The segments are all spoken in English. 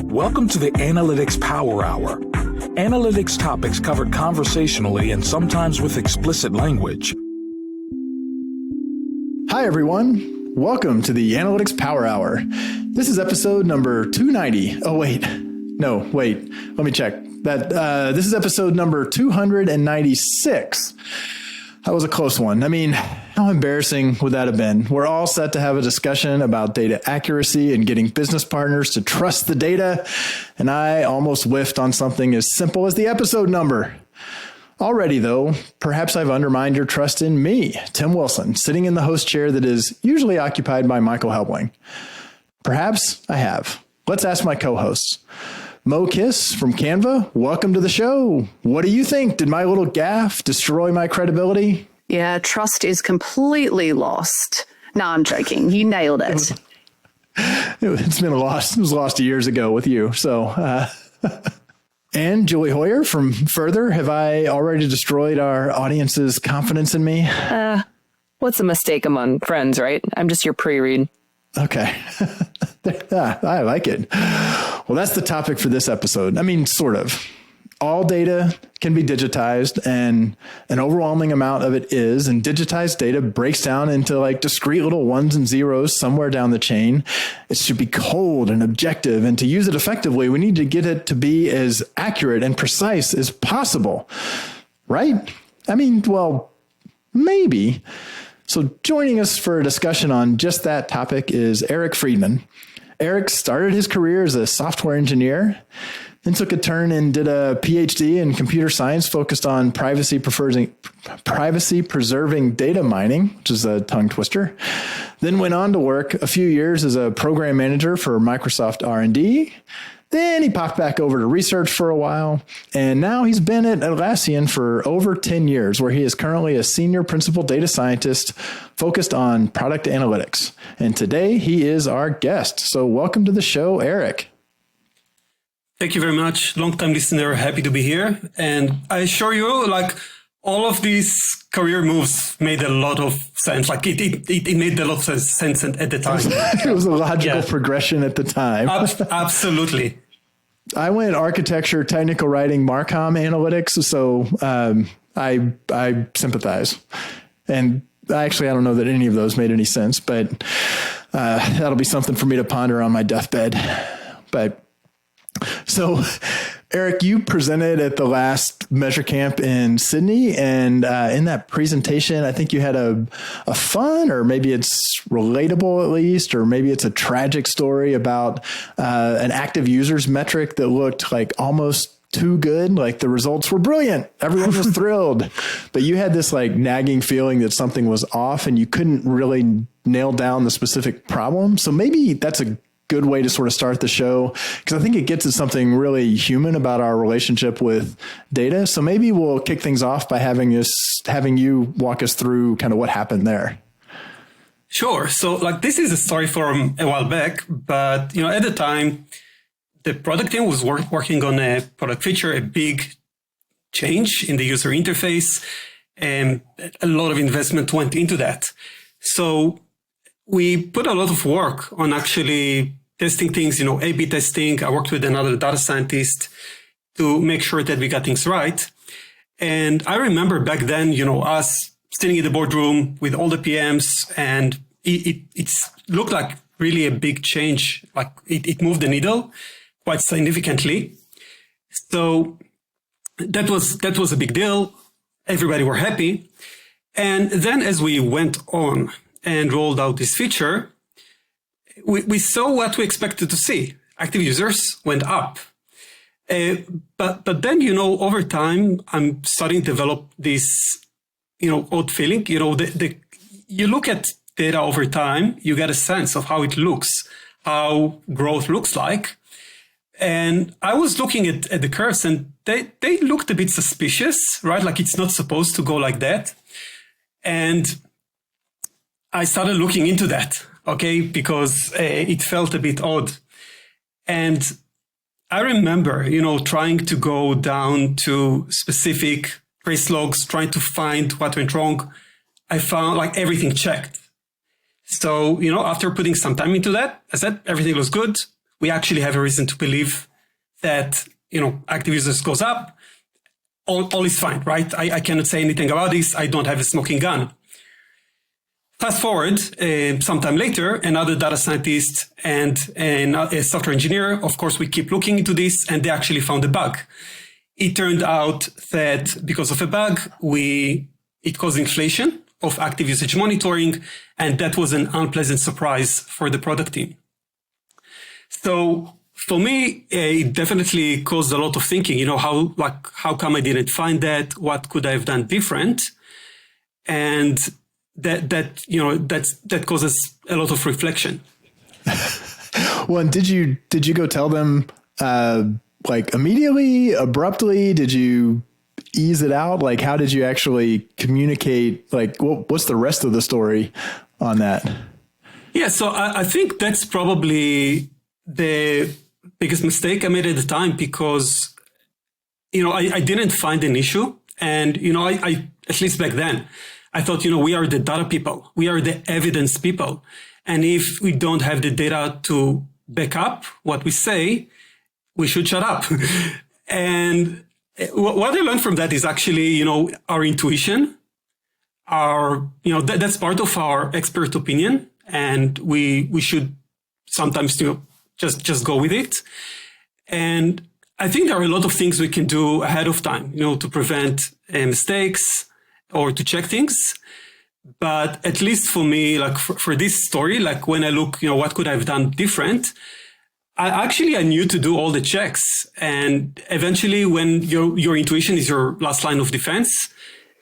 Welcome to the Analytics Power Hour. Analytics topics covered conversationally and sometimes with explicit language. Hi, everyone. Welcome to the Analytics Power Hour. This is episode number 290. Let me check. This is episode number 296. That was a close one. I mean, how embarrassing would that have been? We're all set to have a discussion about data accuracy and getting business partners to trust the data, and I almost whiffed on something as simple as the episode number. Already, though, perhaps I've undermined your trust in me, Tim Wilson, sitting in the host chair that is usually occupied by Michael Helbling. Perhaps I have. Let's ask my co-hosts. Mo Kiss from Canva, welcome to the show. What do you think? Did my little gaffe destroy my credibility? Yeah, trust is completely lost. No, I'm joking. You nailed it. It's been lost. It was lost years ago with you. So, and Julie Hoyer from Further, have I already destroyed our audience's confidence in me? What's a mistake among friends, right? I'm just your pre-read. Okay. I like it. Well, that's the topic for this episode. I mean, sort of. All data can be digitized, and an overwhelming amount of it is, and digitized data breaks down into like discrete little ones and zeros somewhere down the chain. It should be cold and objective, and to use it effectively, we need to get it to be as accurate and precise as possible. Right? I mean, well, maybe. So joining us for a discussion on just that topic is Arik Friedman. Arik started his career as a software engineer, then took a turn and did a PhD in computer science focused on privacy-preserving data mining, which is a tongue twister. Then went on to work a few years as a program manager for Microsoft R&D. Then he popped back over to research for a while, and now he's been at Atlassian for over 10 years, where he is currently a senior principal data scientist focused on product analytics. And today he is our guest. So welcome to the show, Arik. Thank you very much. Long-time listener, happy to be here. And I assure you, like, all of these career moves made a lot of sense. Like it made a lot of sense at the time. It was a logical progression at the time. Absolutely. I went architecture, technical writing, Marcom analytics. So I sympathize. And I don't know that any of those made any sense, but that'll be something for me to ponder on my deathbed. But so, Arik, you presented at the last Measure Camp in Sydney, and in that presentation, I think you had a fun, or maybe it's relatable at least, or maybe it's a tragic story about an active users metric that looked like almost too good. Like the results were brilliant. Everyone was thrilled, but you had this like nagging feeling that something was off and you couldn't really nail down the specific problem. So maybe that's a good way to sort of start the show, because I think it gets at something really human about our relationship with data. So maybe we'll kick things off by having you walk us through kind of what happened there. Sure. So like this is a story from a while back, but at the time, the product team was working on a product feature, a big change in the user interface, and a lot of investment went into that. So we put a lot of work on actually testing things, A/B testing. I worked with another data scientist to make sure that we got things right. And I remember back then, us sitting in the boardroom with all the PMs, and it looked like really a big change. Like it moved the needle quite significantly. So that was a big deal. Everybody were happy. And then as we went on and rolled out this feature, we saw what we expected to see. Active users went up. But then, over time, I'm starting to develop this, odd feeling. You look at data over time, you get a sense of how it looks, how growth looks like. And I was looking at the curves, and they looked a bit suspicious, right? Like it's not supposed to go like that. And I started looking into that, okay, because it felt a bit odd. And I remember, trying to go down to specific trace logs, trying to find what went wrong. I found like everything checked. So, after putting some time into that, I said everything was good. we actually have a reason to believe that, active users goes up. All is fine, right? I cannot say anything about this. I don't have a smoking gun. Fast forward, sometime later, another data scientist and a software engineer, of course, we keep looking into this, and they actually found a bug. It turned out that because of a bug, it caused inflation of active usage monitoring, and that was an unpleasant surprise for the product team. So for me, it definitely caused a lot of thinking. How come I didn't find that? What could I have done different? And that causes a lot of reflection. Well, and did you go tell them immediately, abruptly? Did you ease it out? Like, how did you actually communicate? Like, what's the rest of the story on that? Yeah, so I think that's probably the biggest mistake I made at the time, because, I didn't find an issue. And, I at least back then, I thought, we are the data people. We are the evidence people. And if we don't have the data to back up what we say, we should shut up. And what I learned from that is actually, our intuition, that's part of our expert opinion. And we should sometimes, just go with it. And I think there are a lot of things we can do ahead of time, to prevent mistakes or to check things. But at least for me, like for this story, like when I look, what could I have done different? I knew to do all the checks. And eventually when your intuition is your last line of defense,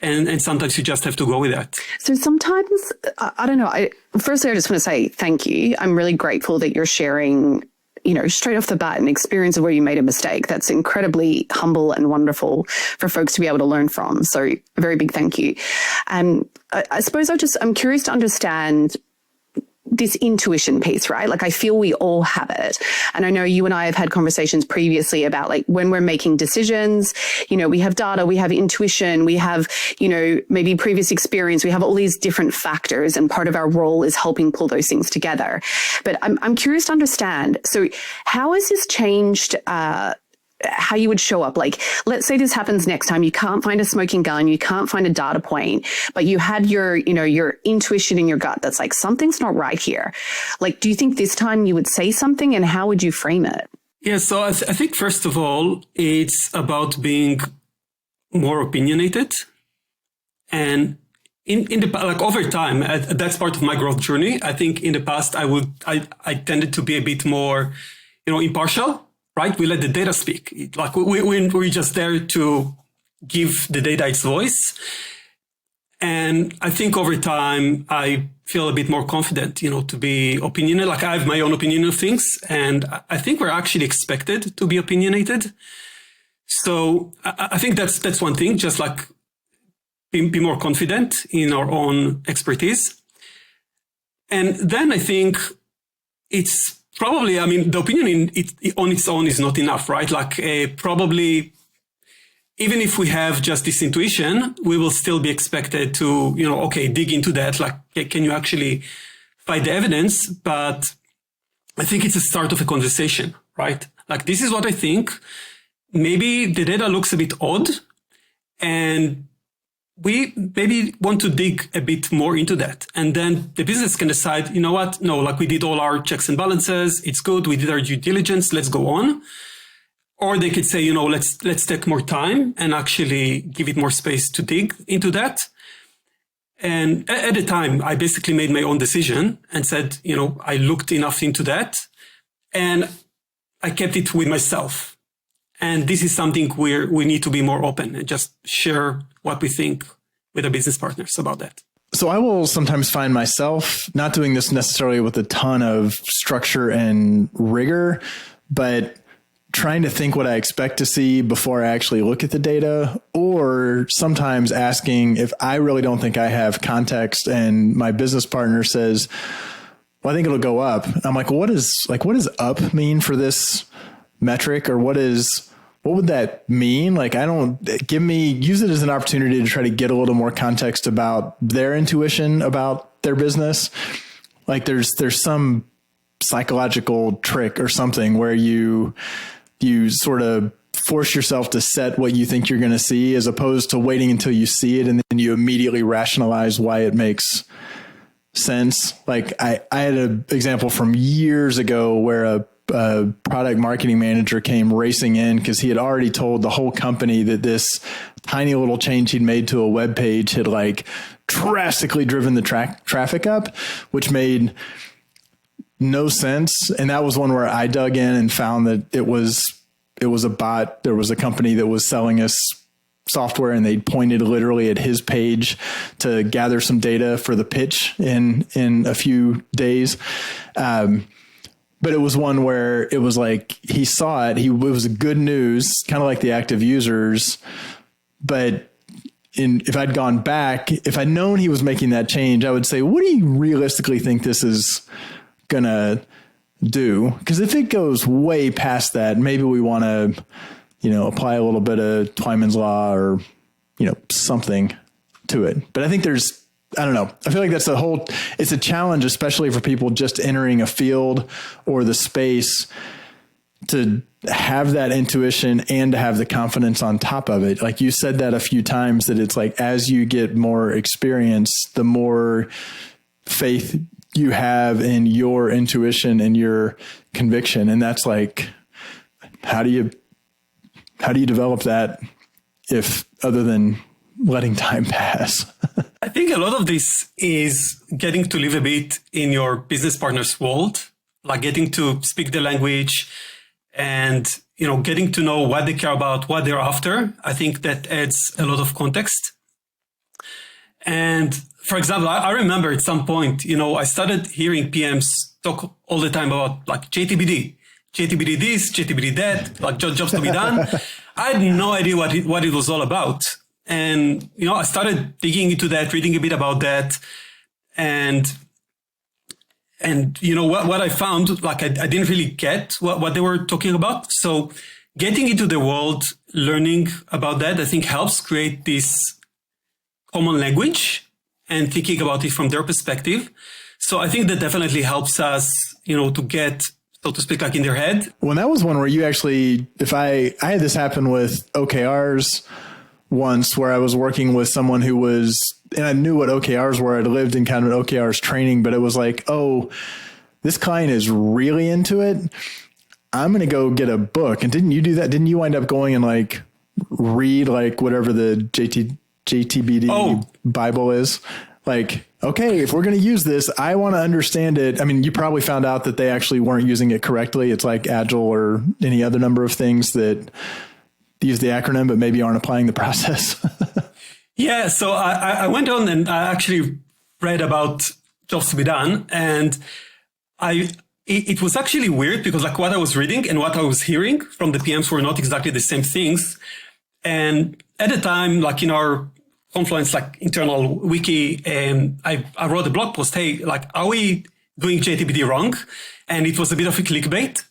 and sometimes you just have to go with that. So sometimes, I don't know. Firstly, I just want to say thank you. I'm really grateful that you're sharing, straight off the bat an experience of where you made a mistake. That's incredibly humble and wonderful for folks to be able to learn from. So a very big thank you. And I suppose I'm curious to understand this intuition piece, right? Like, I feel we all have it. And I know you and I have had conversations previously about, like, when we're making decisions, we have data, we have intuition, we have, maybe previous experience, we have all these different factors, and part of our role is helping pull those things together. But I'm curious to understand, so how has this changed, how you would show up? Like, let's say this happens next time. You can't find a smoking gun. You can't find a data point, but you had your intuition in your gut that's like, something's not right here. Like, do you think this time you would say something, and how would you frame it? Yeah. So I think first of all, it's about being more opinionated, and in the over time, that's part of my growth journey. I think in the past, I tended to be a bit more, impartial. Right? We let the data speak. Like we're just there to give the data its voice. And I think over time, I feel a bit more confident, to be opinionated. Like, I have my own opinion of things, and I think we're actually expected to be opinionated. So I think that's one thing, just like be more confident in our own expertise. And then I think it's probably, the opinion on its own is not enough, right? Like, probably, even if we have just this intuition, we will still be expected to, dig into that. Like, can you actually find the evidence? But I think it's a start of a conversation, right? Like, this is what I think. Maybe the data looks a bit odd, and we maybe want to dig a bit more into that. And then the business can decide, what? No, like, we did all our checks and balances. It's good. We did our due diligence. Let's go on. Or they could say, let's take more time and actually give it more space to dig into that. And at the time, I basically made my own decision and said, I looked enough into that, and I kept it with myself. And this is something where we need to be more open and just share what we think with our business partners about that. So I will sometimes find myself not doing this necessarily with a ton of structure and rigor, but trying to think what I expect to see before I actually look at the data, or sometimes asking if I really don't think I have context and my business partner says, well, I think it'll go up. I'm like, well, what does up mean for this metric, or what would that mean? Like, use it as an opportunity to try to get a little more context about their intuition about their business. Like, there's some psychological trick or something where you sort of force yourself to set what you think you're going to see as opposed to waiting until you see it and then you immediately rationalize why it makes sense. Like I had an example from years ago where a product marketing manager came racing in because he had already told the whole company that this tiny little change he'd made to a web page had like drastically driven the traffic up, which made no sense. And that was one where I dug in and found that it was a bot. There was a company that was selling us software and they pointed literally at his page to gather some data for the pitch in a few days. But it was one where it was like, he saw it. It was good news, kind of like the active users. But if I'd gone back, if I'd known he was making that change, I would say, what do you realistically think this is going to do? Because if it goes way past that, maybe we want to, apply a little bit of Twyman's law or, something to it. But I think I don't know. I feel like it's a challenge, especially for people just entering a field or the space, to have that intuition and to have the confidence on top of it. Like you said that a few times, that it's like, as you get more experience, the more faith you have in your intuition and your conviction. And that's like, how do you develop that if other than letting time pass? I think a lot of this is getting to live a bit in your business partner's world, like getting to speak the language and, getting to know what they care about, what they're after. I think that adds a lot of context. And for example, I remember at some point, I started hearing PMs talk all the time about like JTBD this, JTBD that, like jobs to be done. I had no idea what it was all about. And, I started digging into that, reading a bit about that. And what I found, like I didn't really get what they were talking about. So getting into the world, learning about that, I think helps create this common language and thinking about it from their perspective. So I think that definitely helps us, to get, so to speak, like in their head. Well, that was one where you actually, I had this happen with OKRs once, where I was working with someone who was, and I knew what OKRs were. I'd lived in kind of an OKRs training, but it was like, oh, this client is really into it. I'm going to go get a book. And didn't you do that? Didn't you wind up going and like read like whatever the JTBD Bible is? Like, okay, if we're going to use this, I want to understand it. I mean, you probably found out that they actually weren't using it correctly. It's like Agile or any other number of things that use the acronym, but maybe aren't applying the process. Yeah. So I went on and I actually read about jobs to be done. And it was actually weird because like what I was reading and what I was hearing from the PMs were not exactly the same things. And at the time, like in our Confluence, like internal wiki, I wrote a blog post, hey, like, are we doing JTBD wrong? And it was a bit of a clickbait,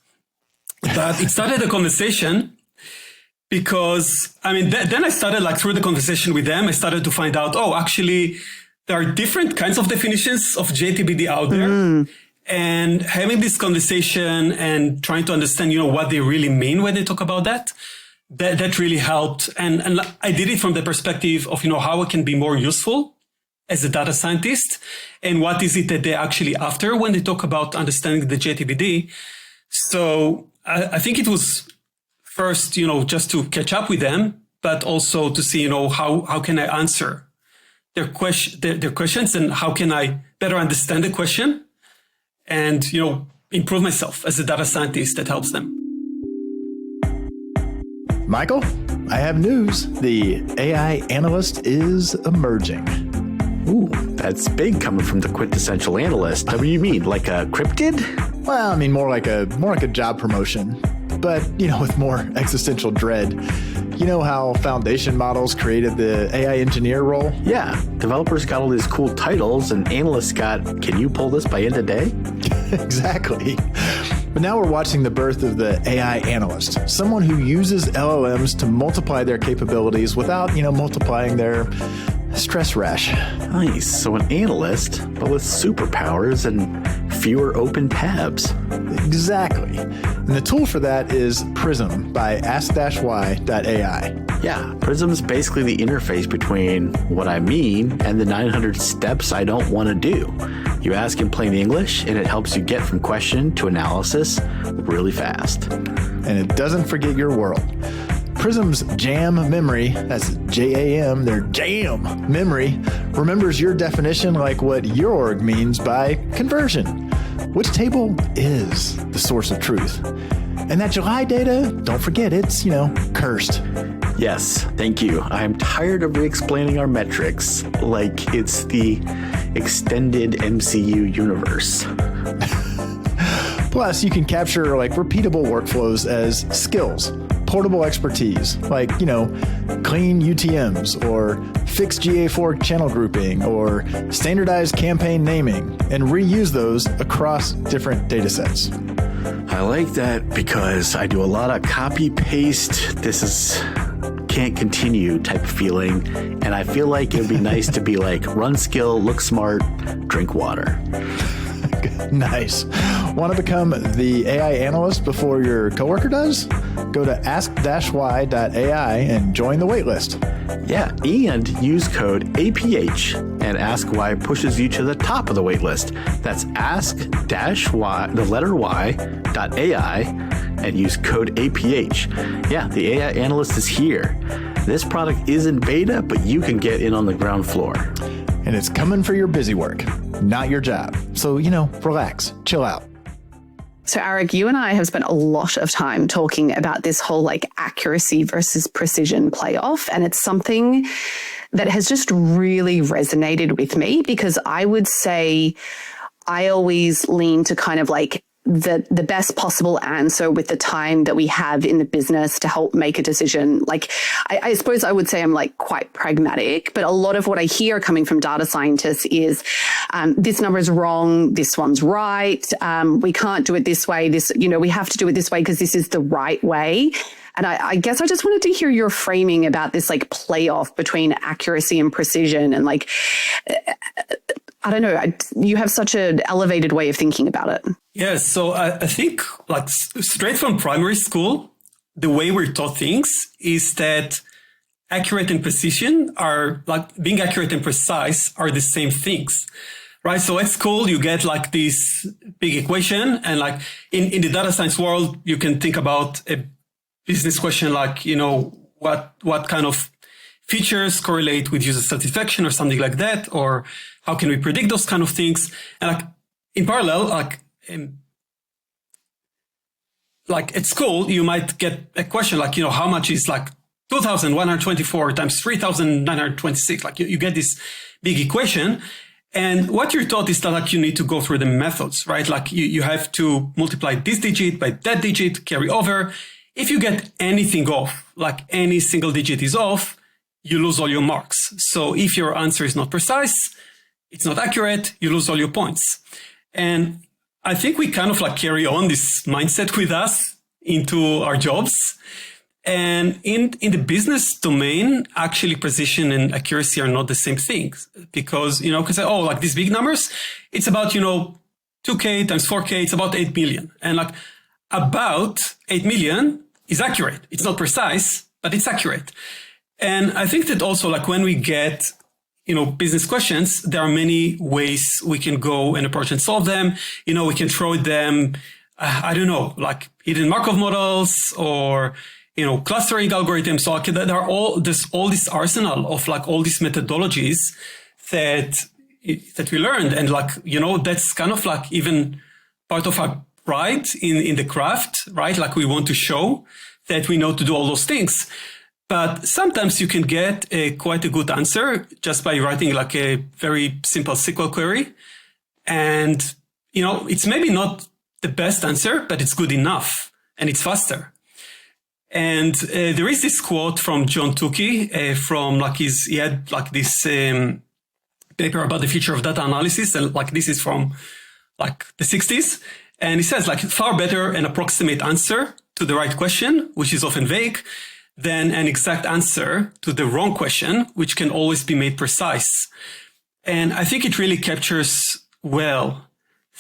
but it started a conversation because, then I started like through the conversation with them, I started to find out, actually, there are different kinds of definitions of JTBD out there. And having this conversation and trying to understand, what they really mean when they talk about that really helped. And I did it from the perspective of, how it can be more useful as a data scientist and what is it that they're actually after when they talk about understanding the JTBD. So I think it was first, just to catch up with them, but also to see, how can I answer their questions and how can I better understand the question and, improve myself as a data scientist that helps them. Michael, I have news. The AI analyst is emerging. Ooh, that's big coming from the quintessential analyst. What do you mean, like a cryptid? Well, more like a job promotion, but with more existential dread. You know how foundation models created the AI engineer role? Yeah, developers got all these cool titles, and analysts got, can you pull this by end of day? Exactly. But now we're watching the birth of the AI analyst, someone who uses LLMs to multiply their capabilities without, multiplying their stress rash. Nice. So an analyst, but with superpowers and fewer open tabs. Exactly. And the tool for that is Prism by ask-y.ai. Yeah, Prism's basically the interface between what I mean and the 900 steps I don't want to do. You ask in plain English, and it helps you get from question to analysis really fast. And it doesn't forget your world. Prism's jam memory, that's J-A-M, their jam memory, remembers your definition like what your org means by conversion. Which table is the source of truth? And that July data, don't forget, it's, cursed. Yes, thank you. I'm tired of re-explaining our metrics like it's the extended MCU universe. Plus, you can capture repeatable workflows as skills, portable expertise, clean UTMs or fix GA4 channel grouping or standardized campaign naming, and reuse those across different data sets. I like that because I do a lot of copy paste. This is can't continue type of feeling. And I feel like it would be nice to be like run skill, look smart, drink water. Nice. Want to become the AI analyst before your coworker does? Go to ask-y.ai and join the waitlist. Yeah, and use code APH, and Ask Why pushes you to the top of the waitlist. That's ask-y, the letter y.ai, and use code APH. Yeah, the AI analyst is here. This product is in beta, but you can get in on the ground floor. And it's coming for your busy work, not your job. So, relax, chill out. So, Arik, you and I have spent a lot of time talking about this whole accuracy versus precision playoff. And it's something that has just really resonated with me because I would say I always lean to kind of the best possible answer with the time that we have in the business to help make a decision. I suppose I would say I'm quite pragmatic, but a lot of what I hear coming from data scientists is this number is wrong, this one's right, we can't do it this way, we have to do it this way because this is the right way. And I guess I just wanted to hear your framing about this playoff between accuracy and precision. And I don't know, you have such an elevated way of thinking about it. Yeah, so I think straight from primary school, the way we're taught things is that accurate and precision are being accurate and precise are the same things, right? So at school, you get this big equation, and in the data science world, you can think about a business question what kind of features correlate with user satisfaction or something like that, or how can we predict those kind of things? And in parallel, at school, you might get a question how much is 2,124 times 3,926? You get this big equation. And what you're taught is that you need to go through the methods, right? You have to multiply this digit by that digit, carry over. If you get anything off, any single digit is off, you lose all your marks. So if your answer is not precise, it's not accurate, you lose all your points. And I think we kind of carry on this mindset with us into our jobs. And in the business domain, actually precision and accuracy are not the same things because, these big numbers, it's about, 2K times 4K, it's about 8 million. And about 8 million is accurate. It's not precise, but it's accurate. And I think that also when we get, business questions, there are many ways we can go and approach and solve them. We can throw them, hidden Markov models or, clustering algorithms. So there's all this arsenal of all these methodologies that we learned. And that's kind of even part of our pride in the craft, right? We want to show that we know to do all those things. But sometimes you can get quite a good answer just by writing a very simple SQL query. And, it's maybe not the best answer, but it's good enough and it's faster. And there is this quote from John Tukey from he had this paper about the future of data analysis. And this is from the 60s. And he says far better an approximate answer to the right question, which is often vague, than an exact answer to the wrong question, which can always be made precise. And I think it really captures well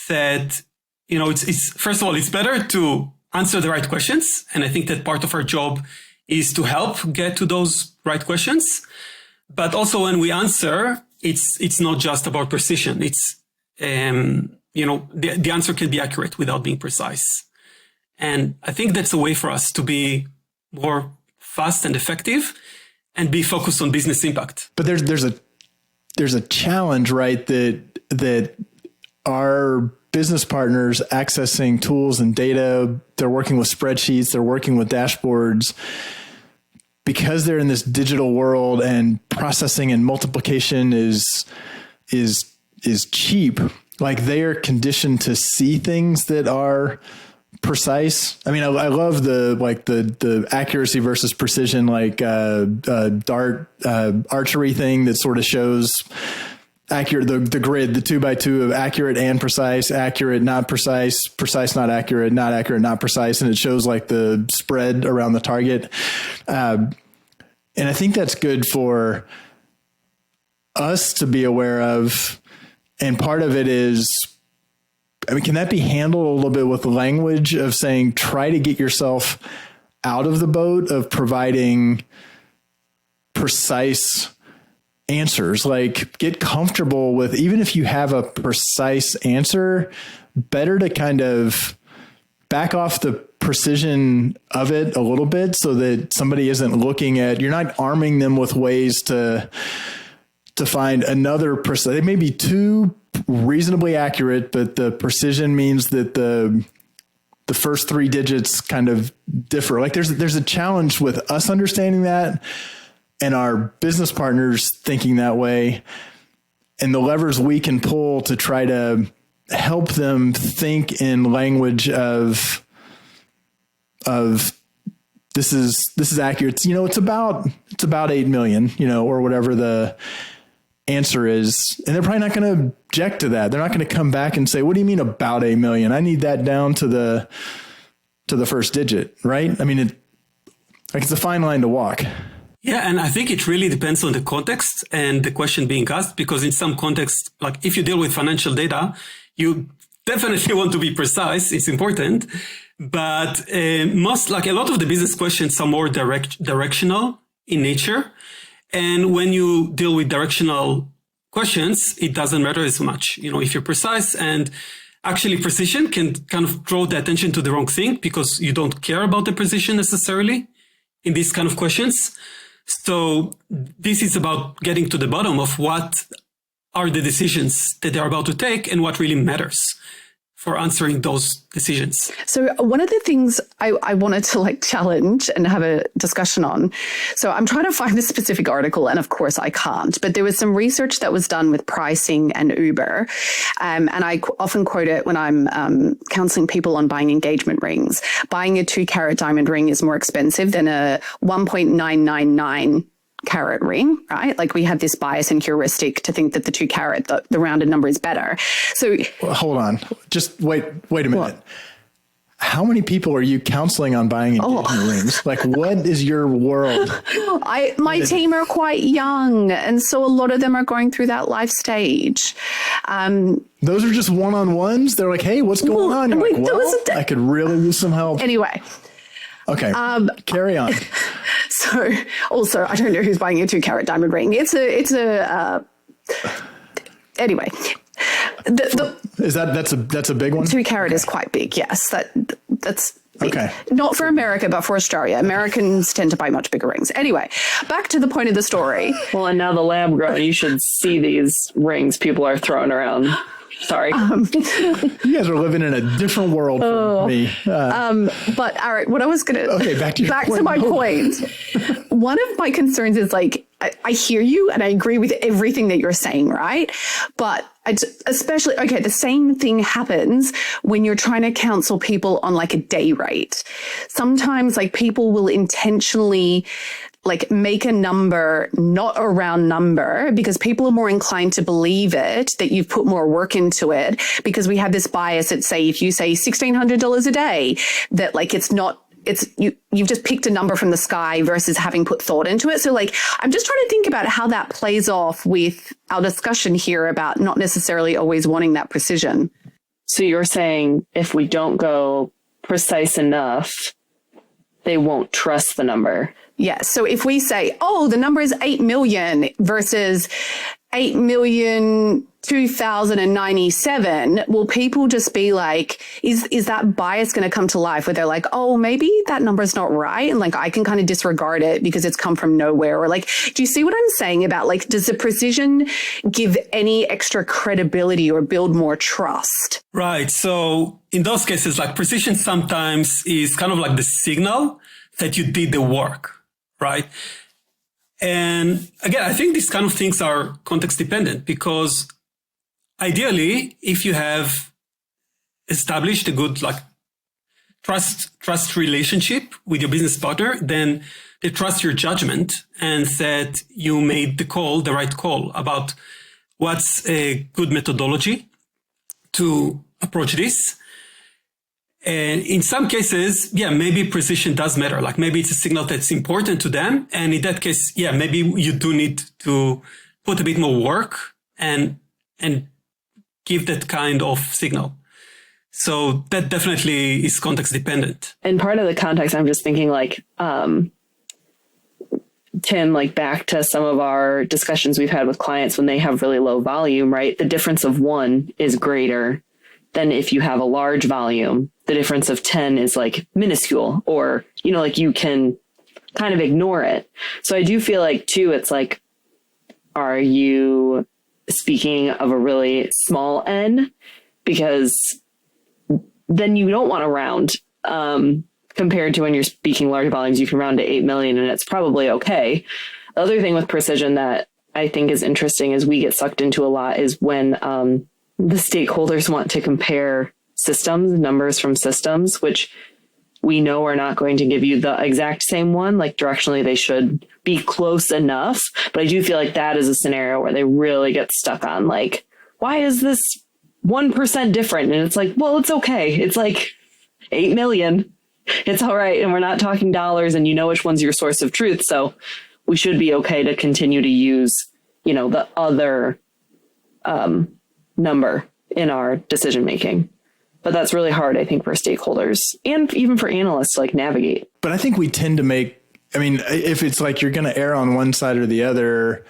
that, it's first of all, it's better to answer the right questions. And I think that part of our job is to help get to those right questions. But also when we answer, it's not just about precision. It's, the answer can be accurate without being precise. And I think that's a way for us to be more fast and effective and be focused on business impact. But there's a challenge, right? That our business partners accessing tools and data, they're working with spreadsheets, they're working with dashboards, because they're in this digital world and processing and multiplication is cheap. Like, they are conditioned to see things that are precise. I mean, I love the accuracy versus precision, like dart archery thing that sort of shows accurate, the grid, the 2x2 of accurate and precise, accurate, not precise, precise, not accurate, not precise. And it shows like the spread around the target. And I think that's good for us to be aware of. And part of it is, I mean, can that be handled a little bit with language of saying, try to get yourself out of the boat of providing precise answers? Like, get comfortable with, even if you have a precise answer, better to kind of back off the precision of it a little bit so that somebody isn't looking at, you're not arming them with ways to find another precise. They may be too reasonably accurate, but the precision means that the first three digits kind of differ. Like, there's a challenge with us understanding that and our business partners thinking that way, and the levers we can pull to try to help them think in language of this is accurate. It's about 8 million, or whatever the answer is. And they're probably not going to object to that. They're not going to come back and say, what do you mean about 8 million? I need that down to the first digit, right? I mean, it's a fine line to walk. Yeah. And I think it really depends on the context and the question being asked, because in some contexts, like if you deal with financial data, you definitely want to be precise. It's important. But a lot of the business questions are more directional in nature. And when you deal with directional questions, it doesn't matter as much. If you're precise, and actually precision can kind of draw the attention to the wrong thing because you don't care about the precision necessarily in these kind of questions. So this is about getting to the bottom of what are the decisions that they're about to take and what really matters for answering those decisions. So one of the things I wanted to challenge and have a discussion on. So I'm trying to find the specific article, and of course I can't, but there was some research that was done with pricing and Uber. And I often quote it when I'm counseling people on buying engagement rings. Buying a 2-carat diamond ring is more expensive than a 1.999 carat ring, right? Like, we have this bias and heuristic to think that the 2-carat, the rounded number, is better. So hold on, just wait a minute. What? How many people are you counseling on buying engagement rings? Like, what is your world? My team are quite young, and so a lot of them are going through that life stage. Those are just one-on-ones. They're like, "Hey, what's going on?" You're like, well, I could really use some help. Anyway. Okay, carry on. So, also, I don't know who's buying a 2-carat diamond ring. Anyway. That's a big one? 2-carat is quite big, yes. That's big. Okay. Not for America, but for Australia. Americans tend to buy much bigger rings. Anyway, back to the point of the story. Well, and now the lab grown, you should see these rings people are throwing around. Sorry. You guys are living in a different world from me. But Arik, what I was going to... Okay, back to my point. One of my concerns is, I hear you and I agree with everything that you're saying, right? But especially, the same thing happens when you're trying to counsel people on a day rate. Sometimes people will intentionally make a number, not a round number, because people are more inclined to believe it, that you've put more work into it, because we have this bias that say, if you say $1,600 a day, that you've just picked a number from the sky versus having put thought into it. So I'm just trying to think about how that plays off with our discussion here about not necessarily always wanting that precision. So you're saying if we don't go precise enough, they won't trust the number. Yeah. So if we say, oh, the number is 8 million versus 8,002,097, will people just be like, is that bias going to come to life where they're like, oh, maybe that number is not right, and like I can kind of disregard it because it's come from nowhere? Or like, do you see what I'm saying about like, does the precision give any extra credibility or build more trust? Right. So in those cases, like precision sometimes is kind of like the signal that you did the work, right? And again, I think these kind of things are context dependent, because ideally, if you have established a good like trust relationship with your business partner, then they trust your judgment and that you made the right call about what's a good methodology to approach this. And in some cases, yeah, maybe precision does matter. Like maybe it's a signal that's important to them. And in that case, yeah, maybe you do need to put a bit more work and give that kind of signal. So that definitely is context dependent. And part of the context, I'm just thinking like, Tim, like back to some of our discussions we've had with clients when they have really low volume, right? The difference of 1 is greater than if you have a large volume. The difference of 10 is like minuscule, or, you know, like you can kind of ignore it. So I do feel like too, it's like, are you speaking of a really small n? Because then you don't want to round, compared to when you're speaking large volumes, you can round to 8 million and it's probably okay. The other thing with precision that I think is interesting is we get sucked into a lot is when, the stakeholders want to compare systems, numbers from systems, which we know are not going to give you the exact same one. Like directionally, they should be close enough. But I do feel like that is a scenario where they really get stuck on like, why is this 1% different? And it's like, well, it's okay. It's like 8 million. It's all right. And we're not talking dollars, and you know which one's your source of truth. So we should be okay to continue to use, you know, the other number in our decision making. But that's really hard, I think, for stakeholders and even for analysts to like navigate. But I think we tend to make, I mean, if it's like you're going to err on one side or the other,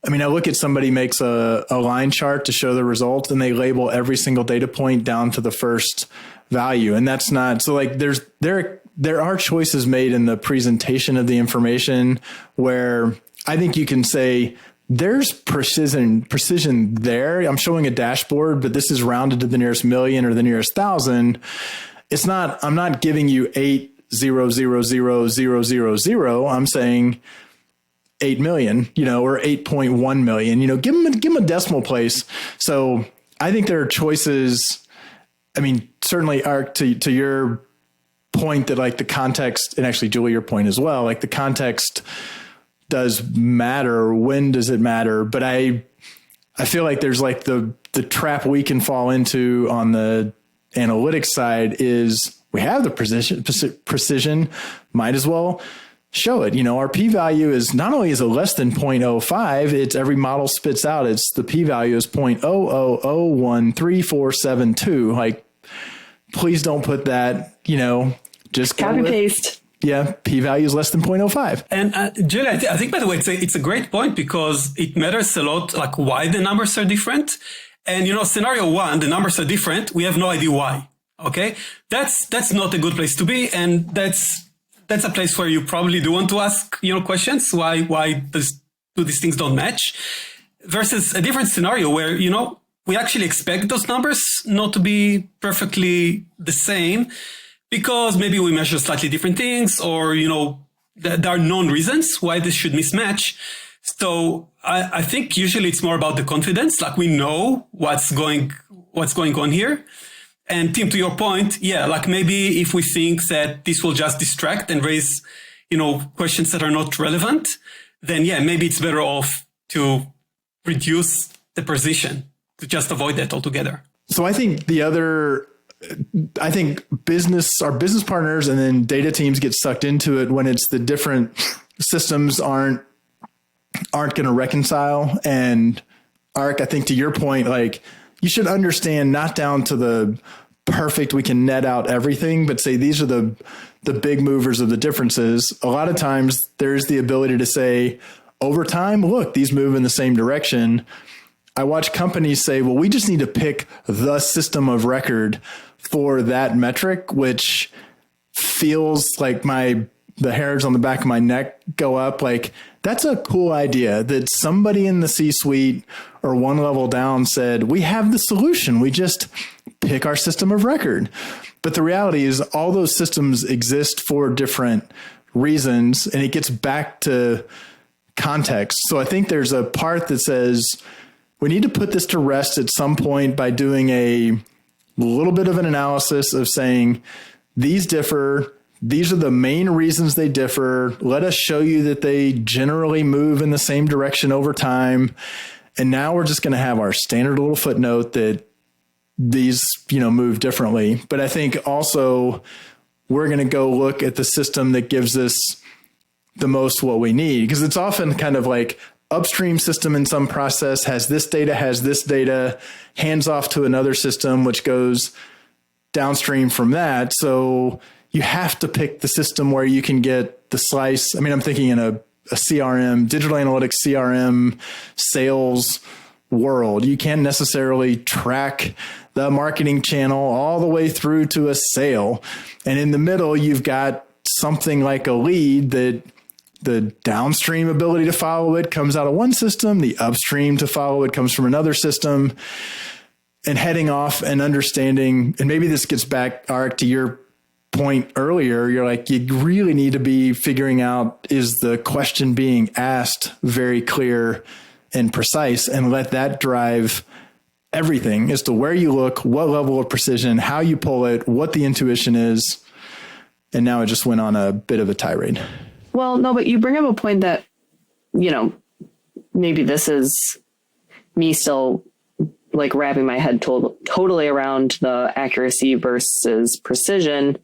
I mean, I look at somebody makes a line chart to show the result and they label every single data point down to the first value. And that's not, so like there are choices made in the presentation of the information where I think you can say, there's precision there. I'm showing a dashboard, but this is rounded to the nearest million or the nearest thousand. It's not, I'm not giving you 8,000,000. I'm saying 8 million, you know, or 8.1 million, you know, give them a decimal place. So I think there are choices. I mean, certainly Arik, to your point that like the context, and actually Julie, your point as well, like the context does matter. When does it matter? But I feel like there's like the trap we can fall into on the analytics side is we have the precision, might as well show it. You know, our p-value is not only is it less than 0.05, it's every model spits out. It's the p-value is 0.000134772. Like, please don't put that, you know, just copy paste. Yeah, p-value is less than 0.05. And Julie, I think, by the way, it's a great point because it matters a lot, like why the numbers are different. And, you know, scenario 1, the numbers are different. We have no idea why. Okay. That's not a good place to be. And that's a place where you probably do want to ask, you know, questions. Why do these things don't match? Versus a different scenario where, you know, we actually expect those numbers not to be perfectly the same, because maybe we measure slightly different things, or, you know, there are known reasons why this should mismatch. So I think usually it's more about the confidence. Like we know what's going on here. And Tim, to your point, yeah, like maybe if we think that this will just distract and raise, you know, questions that are not relevant, then yeah, maybe it's better off to reduce the precision to just avoid that altogether. So I think our business partners and then data teams get sucked into it when it's the different systems aren't going to reconcile. And Arik, I think to your point, like you should understand not down to the perfect, we can net out everything, but say these are the big movers of the differences. A lot of times there's the ability to say over time, look, these move in the same direction. I watch companies say, well, we just need to pick the system of record for that metric, which feels like the hairs on the back of my neck go up. Like, that's a cool idea that somebody in the C-suite or one level down said, we have the solution. We just pick our system of record. But the reality is all those systems exist for different reasons, and it gets back to context. So I think there's a part that says we need to put this to rest at some point by doing a little bit of an analysis of saying these differ. These are the main reasons they differ. Let us show you that they generally move in the same direction over time. And now we're just going to have our standard little footnote that these, move differently. But I think also we're going to go look at the system that gives us the most what we need, because it's often kind of like upstream system in some process has this data, hands off to another system, which goes downstream from that. So you have to pick the system where you can get the slice. I mean, I'm thinking in a CRM, digital analytics, CRM, sales world. You can't necessarily track the marketing channel all the way through to a sale. And in the middle, you've got something like a lead that the downstream ability to follow it comes out of one system. The upstream to follow it comes from another system. And heading off and understanding, and maybe this gets back, Arik, to your point earlier, you're like, you really need to be figuring out, is the question being asked very clear and precise, and let that drive everything as to where you look, what level of precision, how you pull it, what the intuition is. And now I just went on a bit of a tirade. Well, no, but you bring up a point that, maybe this is me still like wrapping my head totally around the accuracy versus precision.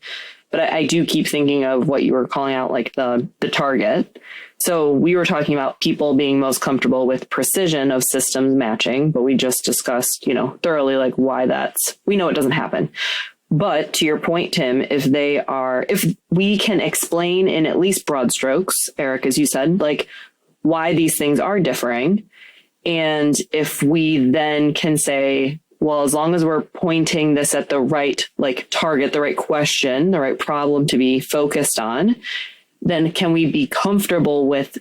But I do keep thinking of what you were calling out, like the target. So we were talking about people being most comfortable with precision of systems matching, but we just discussed, thoroughly like why we know it doesn't happen. But to your point, Tim, if we can explain in at least broad strokes, Arik, as you said, like why these things are differing. And if we then can say, well, as long as we're pointing this at the right, like target, the right question, the right problem to be focused on, then can we be comfortable with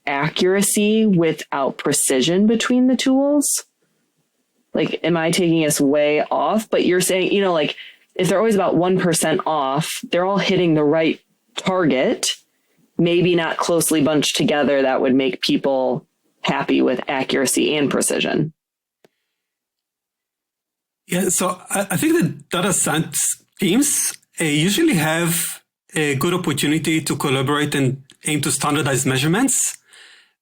accuracy without precision between the tools? Like, am I taking us way off? But you're saying, like if they're always about 1% off, they're all hitting the right target, maybe not closely bunched together. That would make people happy with accuracy and precision. Yeah, so I think the data science teams usually have a good opportunity to collaborate and aim to standardize measurements.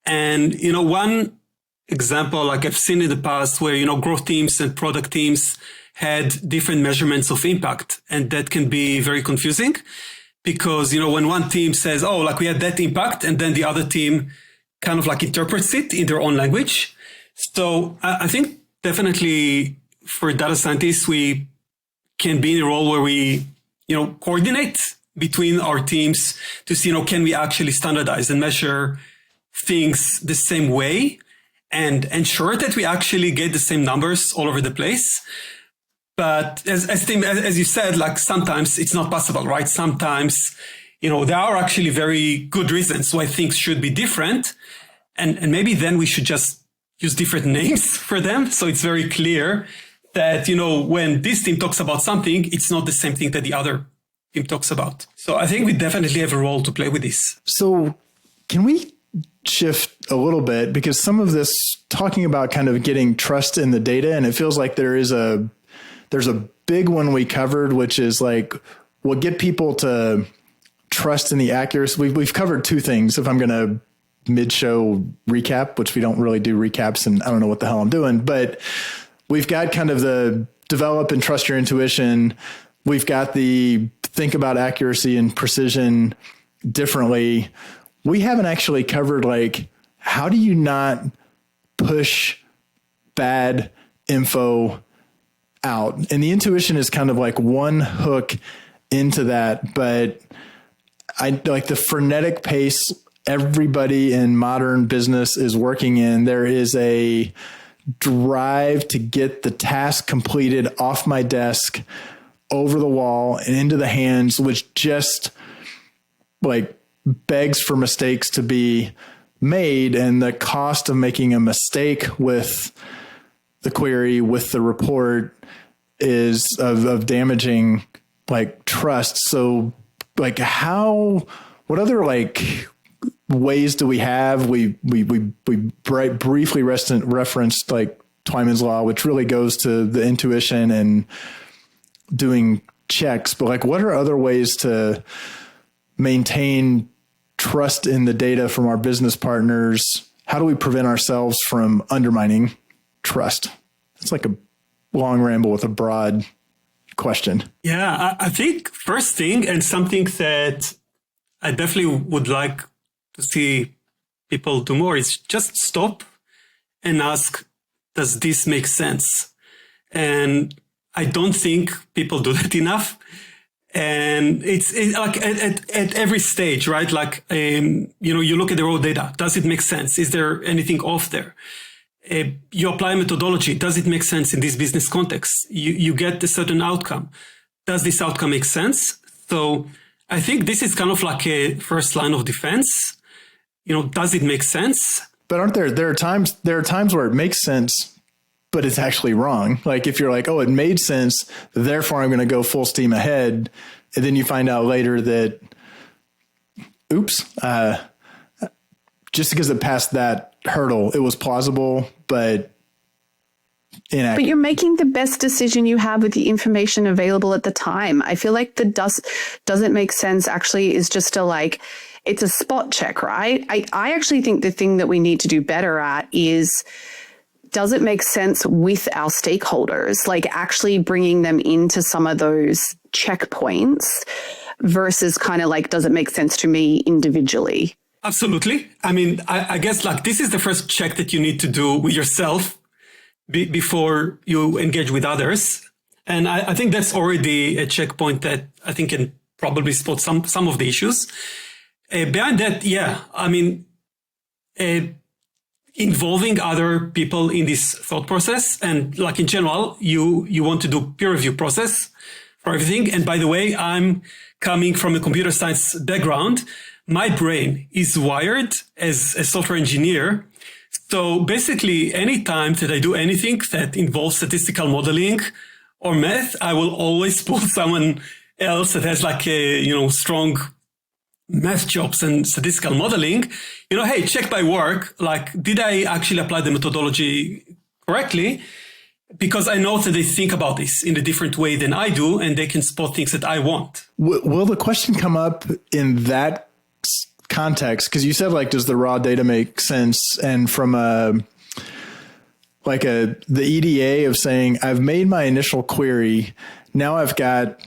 And, one example, like I've seen in the past where, growth teams and product teams had different measurements of impact. And that can be very confusing because, when one team says, oh, like we had that impact, and then the other team kind of like interprets it in their own language. So I think definitely for data scientists, we can be in a role where we, coordinate between our teams to see, can we actually standardize and measure things the same way and ensure that we actually get the same numbers all over the place. But as you said, like sometimes it's not possible, right? Sometimes, there are actually very good reasons why things should be different. And maybe then we should just use different names for them. So it's very clear that, when this team talks about something, it's not the same thing that the other team talks about. So I think we definitely have a role to play with this. So can we shift a little bit? Because some of this talking about kind of getting trust in the data, and it feels like there's a big one we covered, which is like, we'll get people to trust in the accuracy. We've covered two things. If I'm going to mid-show recap, which we don't really do recaps, and I don't know what the hell I'm doing, but we've got kind of the develop and trust your intuition. We've got the think about accuracy and precision differently. We haven't actually covered like, how do you not push bad info out. And the intuition is kind of like one hook into that. But I like the frenetic pace everybody in modern business is working in. There is a drive to get the task completed off my desk, over the wall and into the hands, which just like begs for mistakes to be made. And the cost of making a mistake with the query, with the report, is of damaging like trust. So like what other like ways do we have? We briefly referenced like Twyman's law, which really goes to the intuition and doing checks, but like what are other ways to maintain trust in the data from our business partners? How do we prevent ourselves from undermining trust? It's like a long ramble with a broad question. Yeah, I think first thing, and something that I definitely would like to see people do more, is just stop and ask, does this make sense? And I don't think people do that enough. And it's like at every stage, right? Like, you look at the raw data. Does it make sense? Is there anything off there? You apply methodology. Does it make sense in this business context? You get a certain outcome. Does this outcome make sense? So I think this is kind of like a first line of defense. Does it make sense? But there are times where it makes sense, but it's actually wrong. Like if you're like, oh, it made sense, therefore I'm going to go full steam ahead. And then you find out later that, oops, just because it passed that hurdle, it was plausible, but inaccurate. But you're making the best decision you have with the information available at the time. I feel like the doesn't make sense actually is just it's a spot check, right? I actually think the thing that we need to do better at is, does it make sense with our stakeholders? Like actually bringing them into some of those checkpoints versus kind of like, does it make sense to me individually? Absolutely. I mean, I guess like this is the first check that you need to do with yourself before you engage with others. And I think that's already a checkpoint that I think can probably spot some of the issues. Behind that, yeah, I mean, involving other people in this thought process. And like in general, you want to do peer review process for everything. And by the way, I'm coming from a computer science background. My brain is wired as a software engineer. So basically, anytime that I do anything that involves statistical modeling or math, I will always pull someone else that has like a, strong math jobs and statistical modeling, hey, check my work. Like, did I actually apply the methodology correctly? Because I know that they think about this in a different way than I do, and they can spot things that I want. Will the question come up in that context? Because you said, like, does the raw data make sense? And from the EDA of saying, I've made my initial query. Now I've got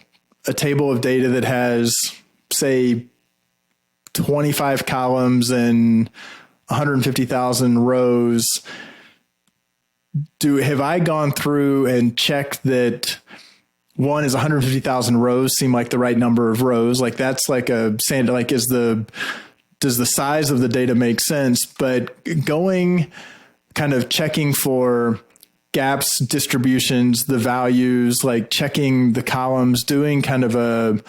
a table of data that has, say, 25 columns and 150,000 rows. Have I gone through and checked that one is 150,000 rows seem like the right number of rows? Like that's like does the size of the data make sense? But going kind of checking for gaps, distributions, the values, like checking the columns, doing kind of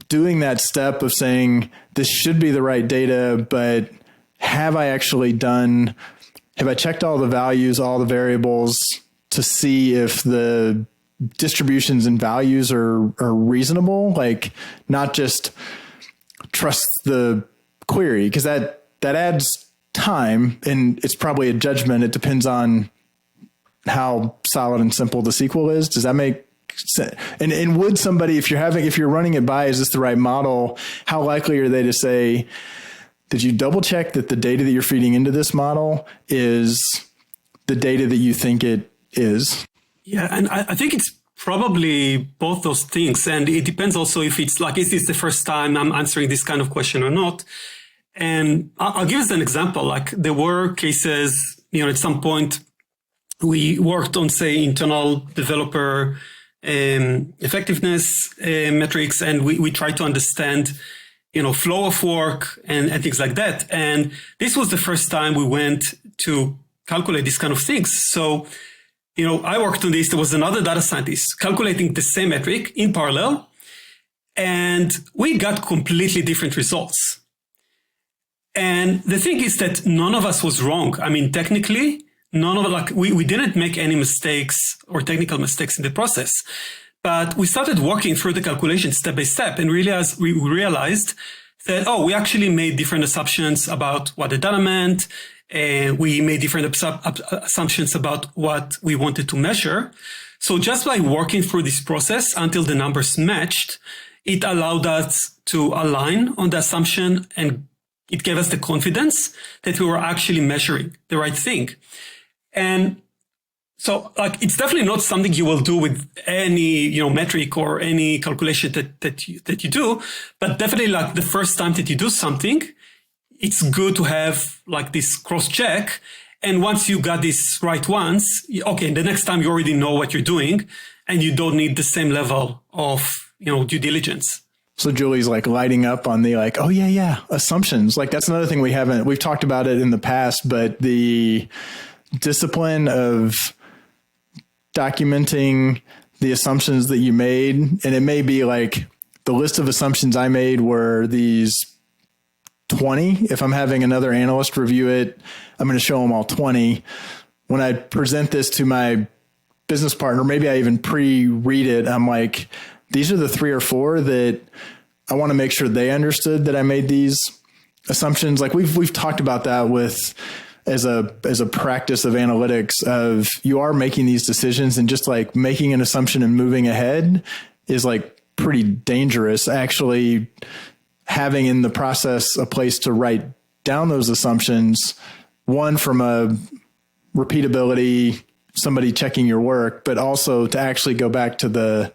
doing that step of saying this should be the right data, but have I checked all the values, all the variables to see if the distributions and values are reasonable? Like not just trust the query, because that adds time and it's probably a judgment. It depends on how solid and simple the SQL is. Does that make sense? And would somebody, if you're running it by, is this the right model? How likely are they to say, did you double check that the data that you're feeding into this model is the data that you think it is? Yeah. And I think it's probably both those things. And it depends also if it's like, is this the first time I'm answering this kind of question or not? And I'll give us an example. Like there were cases, at some point We worked on, say, internal developer effectiveness metrics, and we tried to understand, flow of work and things like that. And this was the first time we went to calculate these kind of things. So, I worked on this. There was another data scientist calculating the same metric in parallel, and we got completely different results. And the thing is that none of us was wrong. I mean, technically, none of it, we didn't make any mistakes or technical mistakes in the process, but we started walking through the calculation step by step and we realized that, we actually made different assumptions about what the data meant. And we made different assumptions about what we wanted to measure. So just by working through this process until the numbers matched, it allowed us to align on the assumption, and it gave us the confidence that we were actually measuring the right thing. And so it's definitely not something you will do with any, metric or any calculation that you do, but definitely the first time that you do something, it's good to have this cross check. And once you got this right once, okay, the next time you already know what you're doing and you don't need the same level of, due diligence. So Julie's lighting up on the oh yeah, assumptions. That's another thing we've talked about it in the past, but the discipline of documenting the assumptions that you made, and it may be the list of assumptions I made were these 20. If I'm having another analyst review it, I'm going to show them all 20. When I present this to my business partner, maybe I even pre-read it. I'm these are the 3 or 4 that I want to make sure they understood that I made these assumptions. We've talked about that as a practice of analytics of you are making these decisions, and just making an assumption and moving ahead is pretty dangerous. Actually having in the process a place to write down those assumptions, one from a repeatability, somebody checking your work, but also to actually go back to the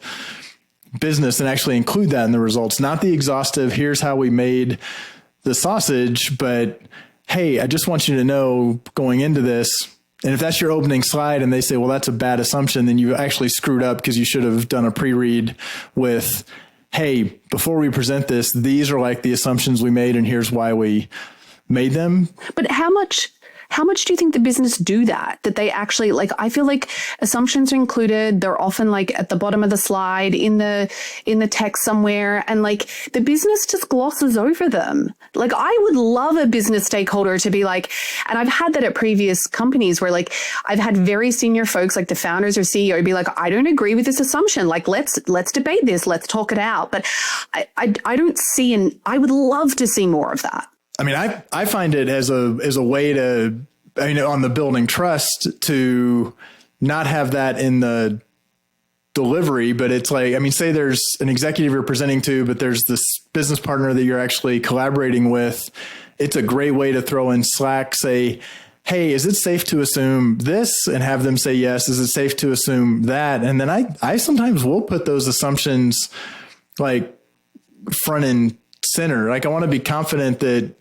business and actually include that in the results, not the exhaustive, here's how we made the sausage, but hey, I just want you to know going into this. And if that's your opening slide and they say, well, that's a bad assumption, then you actually screwed up because you should have done a pre-read with, hey, before we present this, these are the assumptions we made and here's why we made them. But how much do you think the business do that they actually I feel assumptions are included. They're often at the bottom of the slide in the text somewhere, and the business just glosses over them. I would love a business stakeholder to be and I've had that at previous companies where I've had very senior folks the founders or CEO be I don't agree with this assumption. Let's debate this. Let's talk it out. But I don't see, and I would love to see more of that. I mean, I find it as a way to, on the building trust, to not have that in the delivery, but it's say there's an executive you're presenting to, but there's this business partner that you're actually collaborating with. It's a great way to throw in Slack, say, hey, is it safe to assume this? And have them say yes. Is it safe to assume that? And then I sometimes will put those assumptions front and center. I want to be confident that,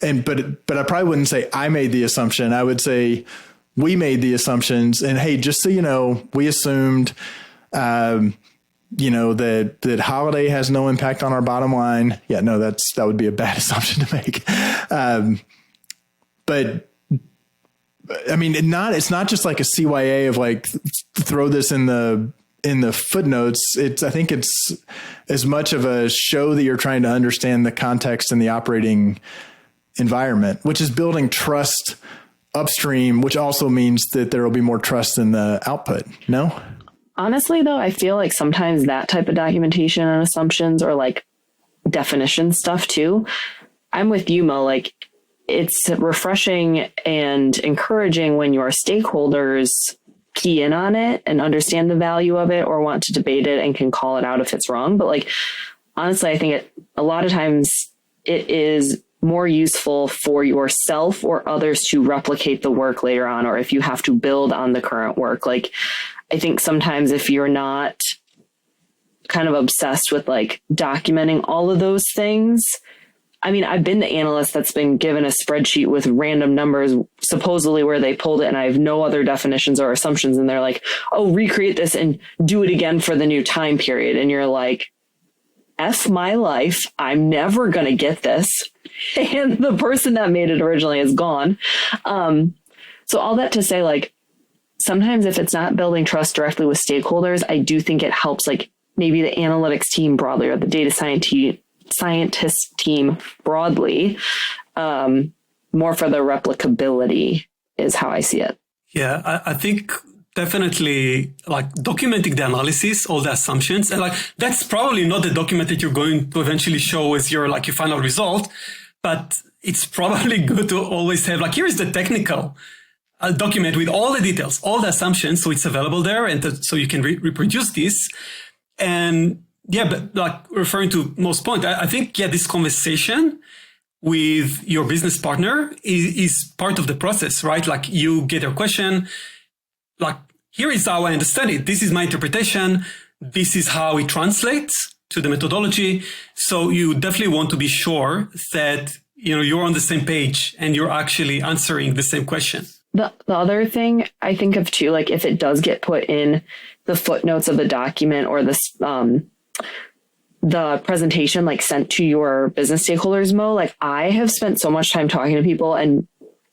but I probably wouldn't say I made the assumption. I would say we made the assumptions, and hey, just so you know, we assumed, that holiday has no impact on our bottom line. Yeah, no, that would be a bad assumption to make. But I mean, it's not just a CYA of throw this in the footnotes. I think it's as much of a show that you're trying to understand the context and the operating environment, which is building trust upstream, which also means that there will be more trust in the output. No? Honestly, though, I feel sometimes that type of documentation and assumptions or definition stuff too. I'm with you, Mo. It's refreshing and encouraging when your stakeholders key in on it and understand the value of it or want to debate it and can call it out if it's wrong. But honestly, I think a lot of times it is more useful for yourself or others to replicate the work later on, or if you have to build on the current work. I think sometimes if you're not kind of obsessed with documenting all of those things, I mean, I've been the analyst that's been given a spreadsheet with random numbers, supposedly where they pulled it, and I have no other definitions or assumptions. And they're like, oh, recreate this and do it again for the new time period. And you're like, F my life. I'm never going to get this. And the person that made it originally is gone. So all that to say, like, sometimes if it's not building trust directly with stakeholders, I do think it helps, like, maybe the analytics team broadly or the data scientist team broadly, more for the replicability is how I see it. Yeah, I think definitely like documenting the analysis, all the assumptions, and like that's probably not the document that you're going to eventually show as your like your final result, but it's probably good to always have like, here's the technical document with all the details, all the assumptions, so it's available there, and so you can reproduce this. And yeah, but like referring to most point, I think, yeah, this conversation with your business partner is part of the process, right? Like you get a question, like, here is how I understand it. This is my interpretation. This is how it translates to the methodology. So you definitely want to be sure that, you know, you're on the same page and you're actually answering the same question. The other thing I think of too, like if it does get put in the footnotes of the document or this, the presentation like sent to your business stakeholders, Mo, like I have spent so much time talking to people and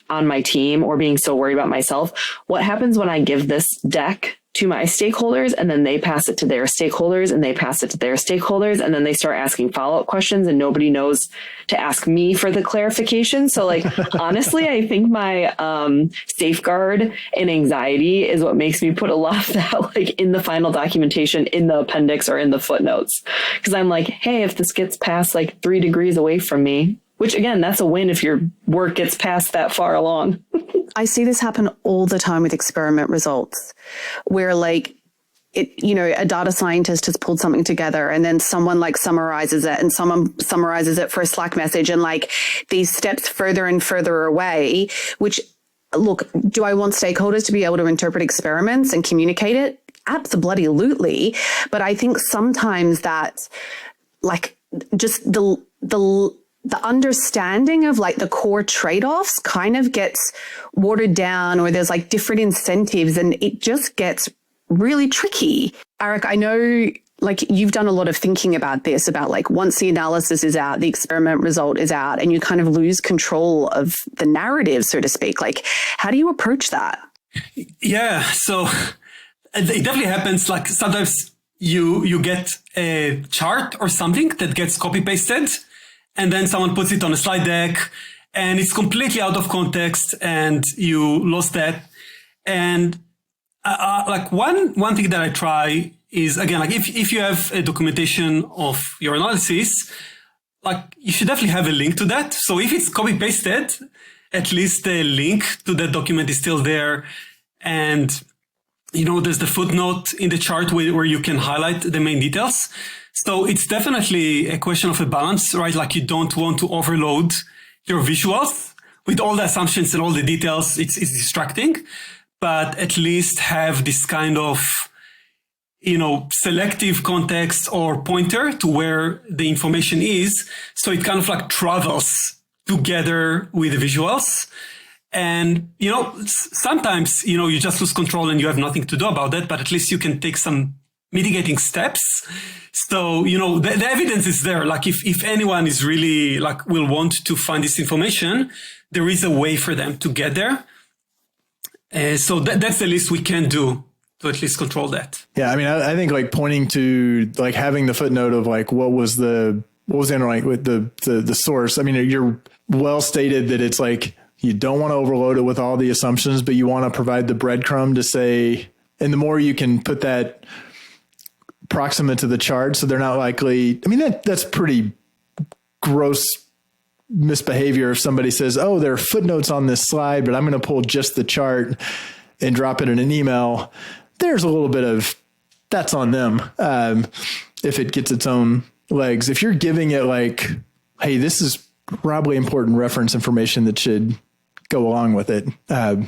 on my team or being so worried about myself. What happens when I give this deck to my stakeholders and then they pass it to their stakeholders and they pass it to their stakeholders and then they start asking follow-up questions and nobody knows to ask me for the clarification. So like, honestly, I think my safeguard and anxiety is what makes me put a lot of that like in the final documentation, in the appendix or in the footnotes. Cause I'm like, hey, if this gets past like 3 degrees away from me, which again, that's a win if your work gets past that far along. I see this happen all the time with experiment results where like it, you know, a data scientist has pulled something together and then someone like summarizes it and someone summarizes it for a Slack message and like these steps further and further away, which look, do I want stakeholders to be able to interpret experiments and communicate it? Absolutely. But I think sometimes that like just the understanding of like the core trade-offs kind of gets watered down or there's like different incentives and it just gets really tricky. Arik, I know like you've done a lot of thinking about this, about like once the analysis is out, the experiment result is out and you kind of lose control of the narrative, so to speak. Like, how do you approach that? Yeah, so it definitely happens. Like sometimes you get a chart or something that gets copy-pasted and then someone puts it on a slide deck and it's completely out of context and you lost that. And like one thing that I try is, again, like if you have a documentation of your analysis, like you should definitely have a link to that. So if it's copy pasted, at least the link to that document is still there. And, you know, there's the footnote in the chart where you can highlight the main details. So it's definitely a question of a balance, right? Like you don't want to overload your visuals with all the assumptions and all the details. It's distracting, but at least have this kind of, you know, selective context or pointer to where the information is. So it kind of like travels together with the visuals. And, you know, sometimes, you know, you just lose control and you have nothing to do about that, but at least you can take some mitigating steps. So, you know, the evidence is there. Like if anyone is really like will want to find this information, there is a way for them to get there. So that's the least we can do to at least control that. Yeah. I mean, I think like pointing to like having the footnote of like, what was the underlying with the source. I mean, you're well stated that it's like, you don't want to overload it with all the assumptions, but you want to provide the breadcrumb to say, and the more you can put that proximate to the chart, so they're not likely. I mean, that's pretty gross misbehavior if somebody says, oh, there are footnotes on this slide, but I'm going to pull just the chart and drop it in an email. There's a little bit of that's on them if it gets its own legs. If you're giving it like, hey, this is probably important reference information that should go along with it, I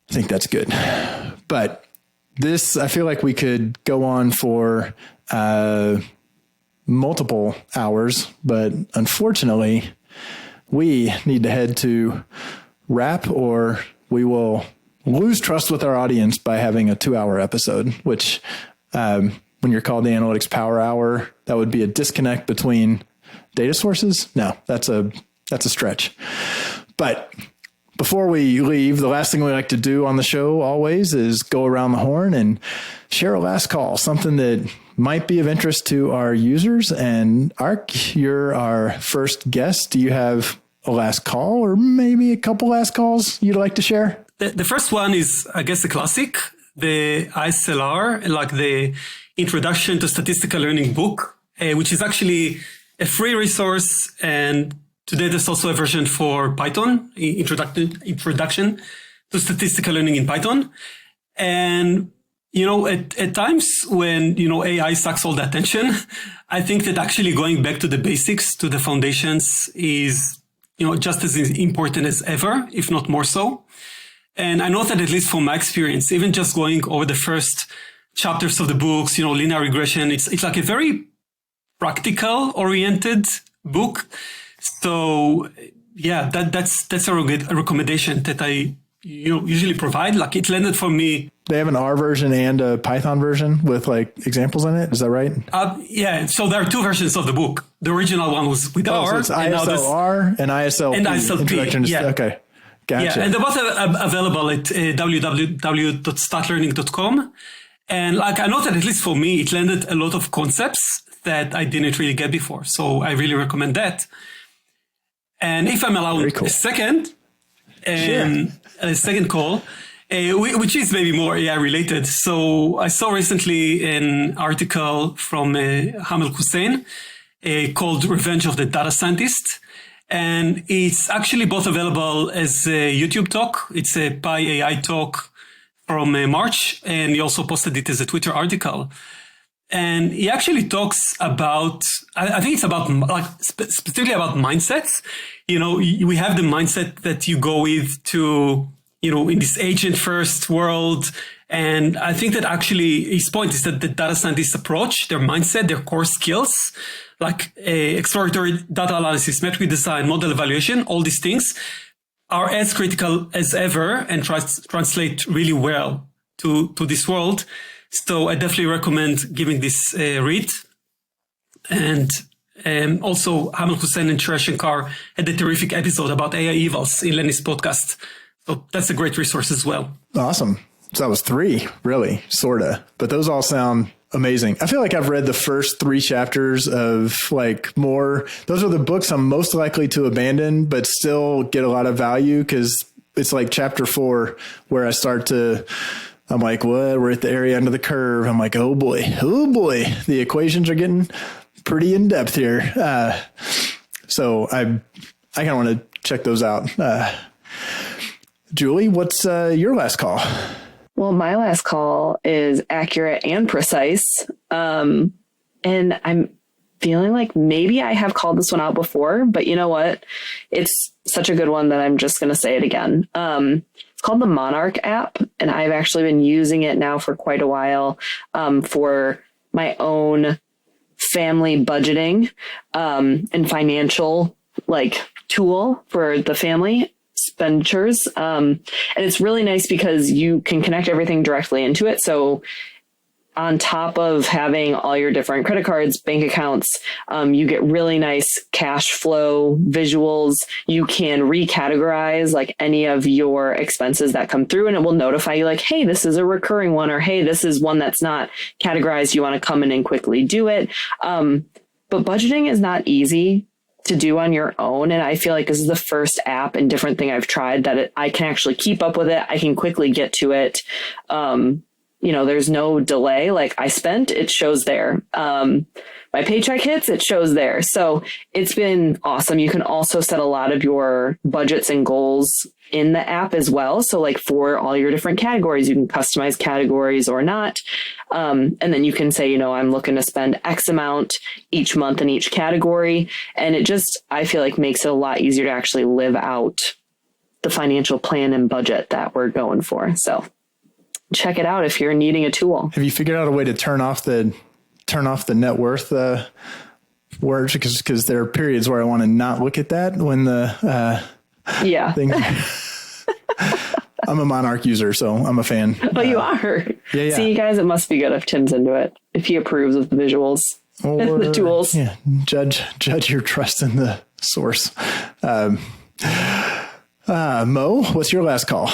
think that's good. But this, I feel like we could go on for multiple hours, but unfortunately, we need to head to wrap, or we will lose trust with our audience by having a 2-hour episode, which when you're called the Analytics Power Hour, that would be a disconnect between data sources. No, that's a stretch. But before we leave, the last thing we like to do on the show always is go around the horn and share a last call, something that might be of interest to our users. And Arik, you're our first guest. Do you have a last call or maybe a couple last calls you'd like to share? The first one is, I guess, the classic, the ISLR, like the Introduction to Statistical Learning book, which is actually a free resource. And today there's also a version for Python, Introduction to Statistical Learning in Python. And, at times when, AI sucks all the attention, I think that actually going back to the basics, to the foundations is, just as important as ever, if not more so. And I know that at least from my experience, even just going over the first chapters of the books, linear regression, it's like a very practical oriented book. So yeah, that's a recommendation that I usually provide. Like it landed for me. They have an R version and a Python version with like examples in it. Is that right? Yeah. So there are two versions of the book. The original one was with R. So it's ISLR and ISLP. And ISLP. Yeah. Okay. Gotcha. Yeah, and they're both available at www.statlearning.com. And I know that at least for me, it landed a lot of concepts that I didn't really get before. So I really recommend that. And if I'm allowed a second call, which is maybe more AI related. So I saw recently an article from Hamel Hussein called Revenge of the Data Scientist. And it's actually both available as a YouTube talk. It's a Pi AI talk from March. And he also posted it as a Twitter article. And he actually talks about, I think it's about specifically about mindsets. We have the mindset that you go with to, in this agent first world. And I think that actually his point is that the data scientist approach, their mindset, their core skills, like exploratory data analysis, metric design, model evaluation, all these things are as critical as ever and translate really well to this world. So I definitely recommend giving this a read. And also Hamel Hussein and Suresh Shankar had a terrific episode about AI evals in Lenny's podcast. So that's a great resource as well. Awesome. So that was 3, really, sort of. But those all sound amazing. I feel like I've read the first 3 chapters of those are the books I'm most likely to abandon, but still get a lot of value because it's like chapter 4 where I'm like, what? We're at the area under the curve. I'm like, oh boy, the equations are getting pretty in depth here. So I kind of want to check those out. Julie, what's your last call? Well, my last call is accurate and precise. And I'm feeling like maybe I have called this one out before, but you know what? It's such a good one that I'm just going to say it again. It's called the Monarch app, and I've actually been using it now for quite a while for my own family budgeting and financial tool for the family expenditures. And it's really nice because you can connect everything directly into it. So on top of having all your different credit cards, bank accounts, you get really nice cash flow visuals. You can recategorize any of your expenses that come through, and it will notify you hey, this is a recurring one, or hey, this is one that's not categorized. You want to come in and quickly do it. But budgeting is not easy to do on your own. And I feel like this is the first app and different thing I've tried that I can actually keep up with it. I can quickly get to it. There's no delay. I spent, it shows there. My paycheck hits, it shows there. So it's been awesome. You can also set a lot of your budgets and goals in the app as well. So for all your different categories, you can customize categories or not. And then you can say, I'm looking to spend X amount each month in each category. And it just, I feel makes it a lot easier to actually live out the financial plan and budget that we're going for. So check it out if you're needing a tool. Have you figured out a way to turn off the net worth words because there are periods where I want to not look at that when the thing. I'm a Monarch user, so I'm a fan. Oh, you are. Yeah. See, guys, it must be good if Tim's into it. If he approves of the visuals, or, the tools. Yeah, judge your trust in the source. Mo, what's your last call?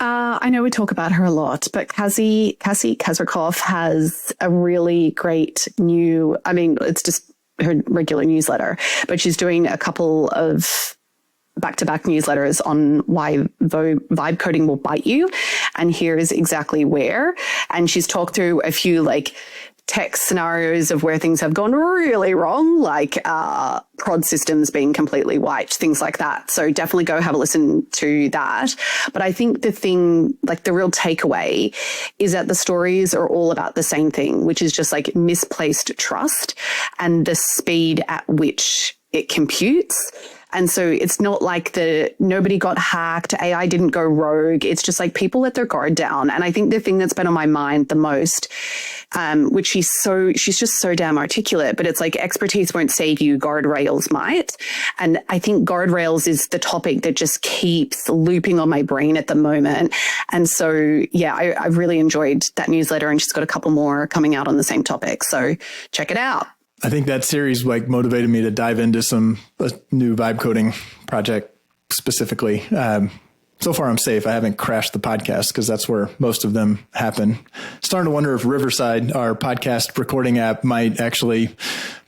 I know we talk about her a lot, but Cassie Kazarkov has a really great it's just her regular newsletter, but she's doing a couple of back-to-back newsletters on why vibe coding will bite you. And here's exactly where. And she's talked through a few tech scenarios of where things have gone really wrong, like prod systems being completely wiped, things like that. So definitely go have a listen to that. But I think the thing, the real takeaway is that the stories are all about the same thing, which is just misplaced trust and the speed at which it computes. And so it's not like nobody got hacked, AI didn't go rogue. It's just people let their guard down. And I think the thing that's been on my mind the most, which she's just so damn articulate, but it's expertise won't save you, guardrails might. And I think guardrails is the topic that just keeps looping on my brain at the moment. And so, yeah, I really enjoyed that newsletter, and she's got a couple more coming out on the same topic. So check it out. I think that series motivated me to dive into a new vibe coding project specifically. So far I'm safe. I haven't crashed the podcast because that's where most of them happen. Starting to wonder if Riverside, our podcast recording app, might actually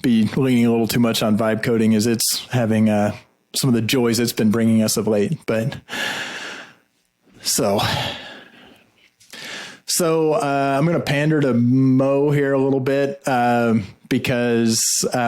be leaning a little too much on vibe coding as it's having some of the joys it's been bringing us of late. But so I'm going to pander to Mo here a little bit because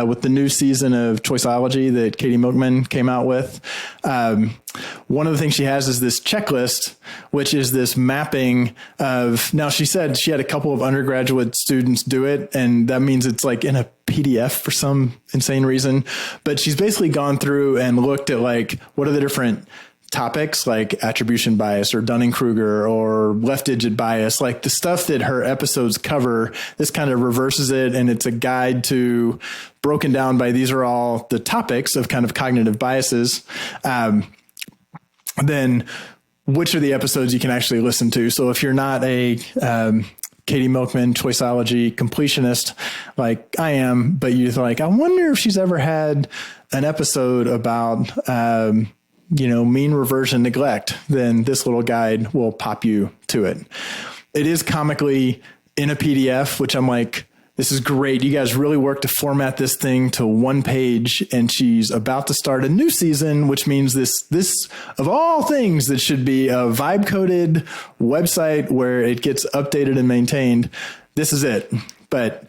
with the new season of Choiceology that Katie Milkman came out with, one of the things she has is this checklist, which is this mapping of, now she said she had a couple of undergraduate students do it, and that means it's in a PDF for some insane reason. But she's basically gone through and looked at what are the different topics like attribution bias or Dunning-Kruger or left digit bias, the stuff that her episodes cover. This kind of reverses it, and it's a guide to broken down by these are all the topics of kind of cognitive biases. Then which are the episodes you can actually listen to. So if you're not a Katie Milkman Choiceology completionist like I am, but you're I wonder if she's ever had an episode about mean reversion neglect, then this little guide will pop you to it. It is comically in a PDF, which I'm this is great. You guys really worked to format this thing to one page, and she's about to start a new season, which means this of all things that should be a vibe coded website where it gets updated and maintained. This is it. But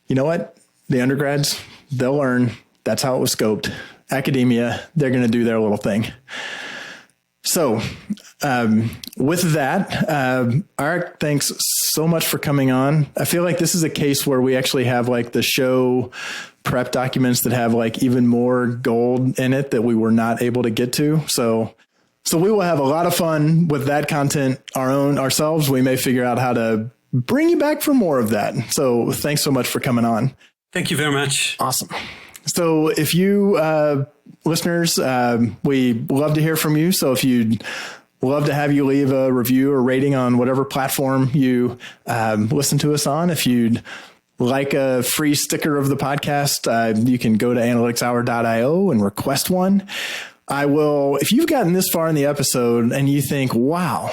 you know what? The undergrads, they'll learn. That's how it was scoped. Academia, they're going to do their little thing. So with that, Arik, thanks so much for coming on. I feel like this is a case where we actually have the show prep documents that have even more gold in it that we were not able to get to. So we will have a lot of fun with that content ourselves. We may figure out how to bring you back for more of that. So thanks so much for coming on. Thank you very much. Awesome. So if you listeners, we love to hear from you. So if you'd love to have you leave a review or rating on whatever platform you listen to us on. If you'd like a free sticker of the podcast, you can go to analyticshour.io and request one. If you've gotten this far in the episode and you think, wow,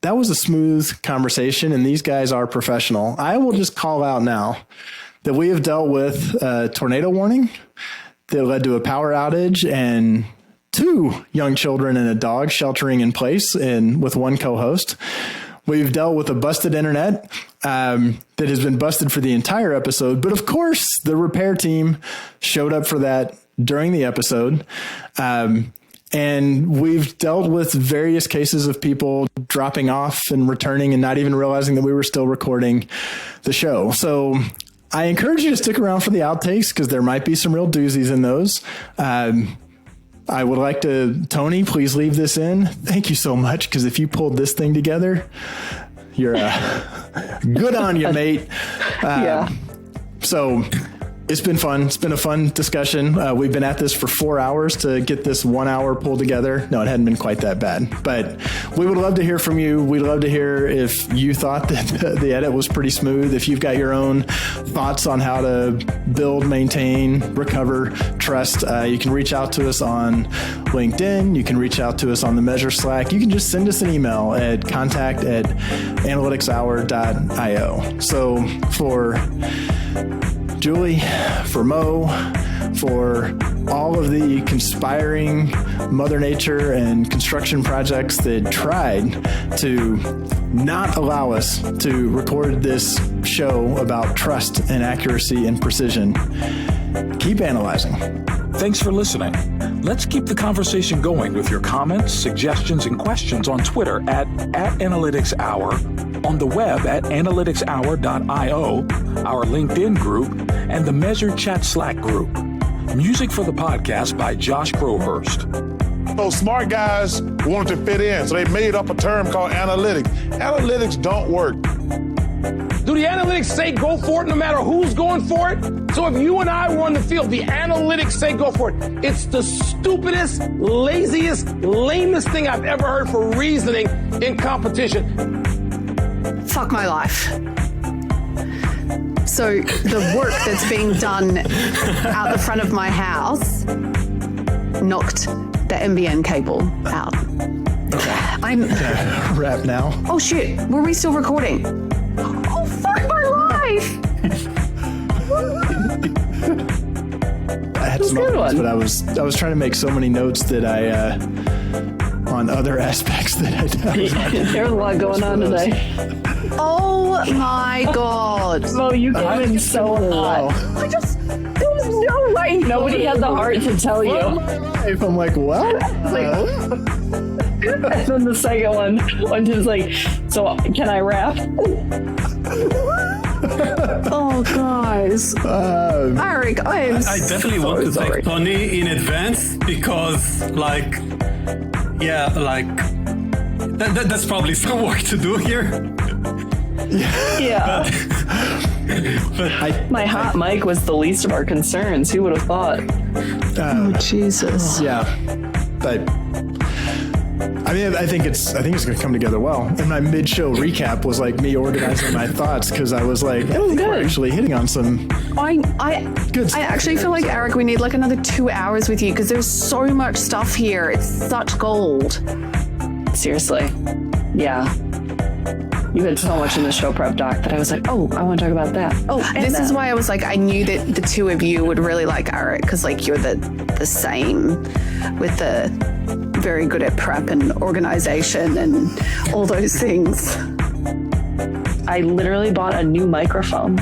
that was a smooth conversation and these guys are professional, I will just call out now that we have dealt with a tornado warning that led to a power outage and 2 young children and a dog sheltering in place and with one co-host. We've dealt with a busted internet that has been busted for the entire episode. But of course, the repair team showed up for that during the episode. And we've dealt with various cases of people dropping off and returning and not even realizing that we were still recording the show. So I encourage you to stick around for the outtakes because there might be some real doozies in those. I would like to, Tony, please leave this in. Thank you so much, because if you pulled this thing together, you're good on you, mate. Yeah. So It's been fun. It's been a fun discussion. We've been at this for 4 hours to get this 1 hour pulled together. No, it hadn't been quite that bad, but we would love to hear from you. We'd love to hear if you thought that the edit was pretty smooth. If you've got your own thoughts on how to build, maintain, recover trust, you can reach out to us on LinkedIn. You can reach out to us on the Measure Slack. You can just send us an email at contact@analyticshour.io. So for Julie, for Mo, for all of the conspiring Mother Nature and construction projects that tried to not allow us to record this show about trust and accuracy and precision, keep analyzing. Thanks for listening. Let's keep the conversation going with your comments, suggestions, and questions on Twitter at @AnalyticsHour, on the web at analyticshour.io, our LinkedIn group, and the Measure Chat Slack group. Music for the podcast by Josh Crowhurst. Those smart guys wanted to fit in, so they made up a term called analytics. Analytics don't work. Do the analytics say go for it no matter who's going for it? So if you and I were on the field, the analytics say go for it. It's the stupidest, laziest, lamest thing I've ever heard for reasoning in competition. Fuck my life. So the work that's being done out the front of my house knocked the NBN cable out. I'm Wrap now. Oh shit, were we still recording? Oh fuck my life! I had some other ones, but I was trying to make so many notes that I on other aspects that I There's a lot going on today. Oh my god. Mo, you came in so hot. There was no way. Nobody had the heart to tell you. If I'm like, what? And then the second one is like, so can I rap? Oh guys. Arik, I definitely want to sorry. thank Tony in advance because, that's probably some work to do here. Yeah. My hot mic was the least of our concerns. Who would have thought? Oh Jesus. Yeah, but I mean, I think it's going to come together well. And my mid-show recap was like me organizing my thoughts because I was like, I think we're actually hitting on some good stuff. I actually feel like, Arik, we need like another 2 hours with you because there's so much stuff here. It's such gold. Seriously. Yeah. You had so much in the show prep doc that I was like, oh, I want to talk about that. Oh, this is why I was like, I knew that the two of you would really like Arik because like you're the same with the very good at prep and organization and all those things. I literally bought a new microphone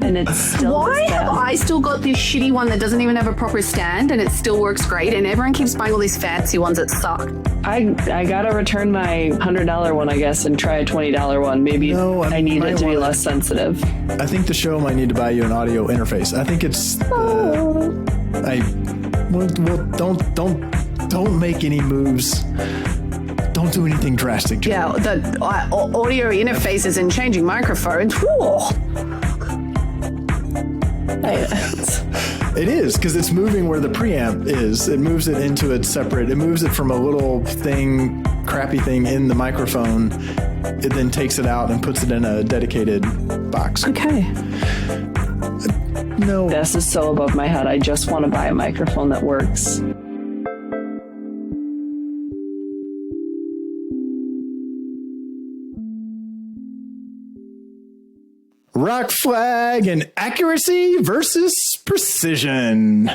and it's still Why have I still got this shitty one that doesn't even have a proper stand and it still works great and everyone keeps buying all these fancy ones that suck? I gotta return my $100 one, I guess, and try a $20 one. Maybe I need it to be less sensitive. I think the show might need to buy you an audio interface. I think it's don't make any moves. Don't do anything drastic. Joe. Yeah, the audio interfaces and changing microphones. Whoa. It is, because it's moving where the preamp is. It moves it into a separate, it moves it from a little thing, crappy thing in the microphone. It then takes it out and puts it in a dedicated box. Okay. No. This is so above my head. I just want to buy a microphone that works. Rock flag and accuracy versus precision.